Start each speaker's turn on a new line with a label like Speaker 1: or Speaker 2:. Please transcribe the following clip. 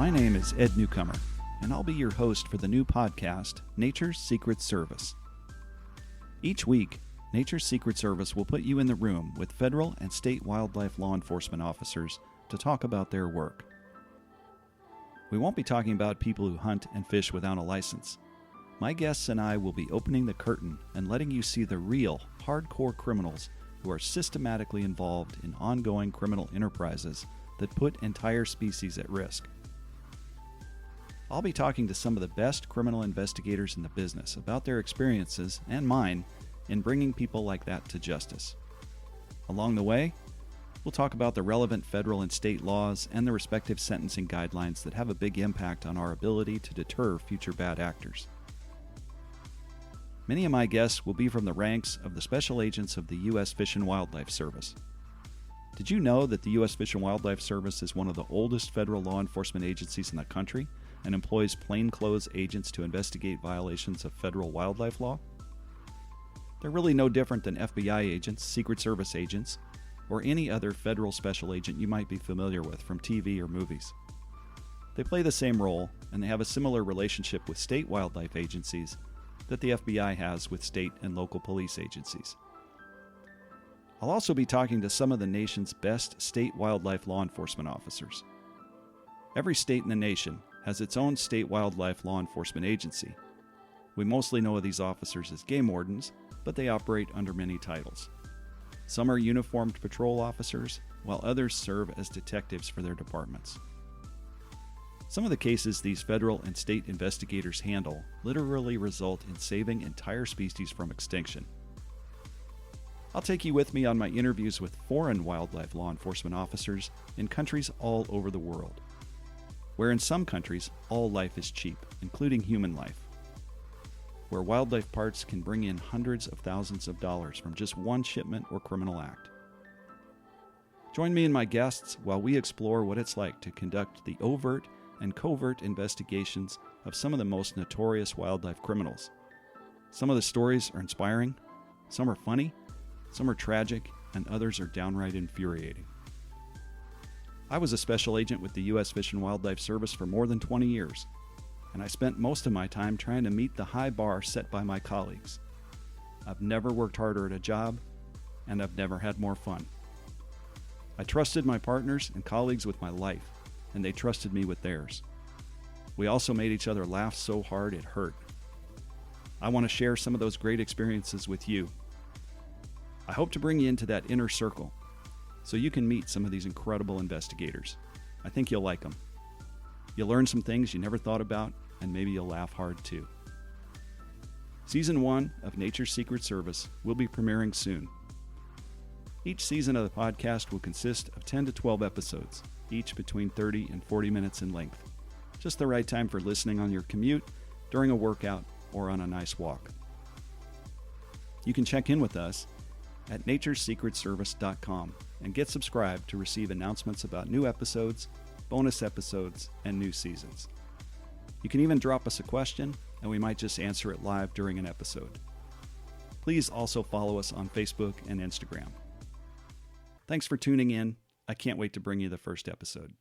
Speaker 1: My name is Ed Newcomer, and I'll be your host for the new podcast, Nature's Secret Service. Each week, Nature's Secret Service will put you in the room with federal and state wildlife law enforcement officers to talk about their work. We won't be talking about people who hunt and fish without a license. My guests and I will be opening the curtain and letting you see the real, hardcore criminals who are systematically involved in ongoing criminal enterprises that put entire species at risk. I'll be talking to some of the best criminal investigators in the business about their experiences, and mine, in bringing people like that to justice. Along the way, we'll talk about the relevant federal and state laws and the respective sentencing guidelines that have a big impact on our ability to deter future bad actors. Many of my guests will be from the ranks of the special agents of the U.S. Fish and Wildlife Service. Did you know that the U.S. Fish and Wildlife Service is one of the oldest federal law enforcement agencies in the country and employs plainclothes agents to investigate violations of federal wildlife law? They're really no different than FBI agents, Secret Service agents, or any other federal special agent you might be familiar with from TV or movies. They play the same role, and they have a similar relationship with state wildlife agencies that the FBI has with state and local police agencies. I'll also be talking to some of the nation's best state wildlife law enforcement officers. Every state in the nation has its own state wildlife law enforcement agency. We mostly know of these officers as game wardens, but they operate under many titles. Some are uniformed patrol officers, while others serve as detectives for their departments. Some of the cases these federal and state investigators handle literally result in saving entire species from extinction. I'll take you with me on my interviews with foreign wildlife law enforcement officers in countries all over the world, where in some countries all life is cheap, including human life, where wildlife parts can bring in hundreds of thousands of dollars from just one shipment or criminal act. Join me and my guests while we explore what it's like to conduct the overt and covert investigations of some of the most notorious wildlife criminals. Some of the stories are inspiring, some are funny, some are tragic, and others are downright infuriating. I was a special agent with the U.S. Fish and Wildlife Service for more than 20 years, and I spent most of my time trying to meet the high bar set by my colleagues. I've never worked harder at a job, and I've never had more fun. I trusted my partners and colleagues with my life, and they trusted me with theirs. We also made each other laugh so hard it hurt. I want to share some of those great experiences with you. I hope to bring you into that inner circle so you can meet some of these incredible investigators. I think you'll like them. You'll learn some things you never thought about, and maybe you'll laugh hard too. Season 1 of Nature's Secret Service will be premiering soon. Each season of the podcast will consist of 10 to 12 episodes, each between 30 and 40 minutes in length. Just the right time for listening on your commute, during a workout, or on a nice walk. You can check in with us at naturessecretservice.com and get subscribed to receive announcements about new episodes, bonus episodes, and new seasons. You can even drop us a question, and we might just answer it live during an episode. Please also follow us on Facebook and Instagram. Thanks for tuning in. I can't wait to bring you the first episode.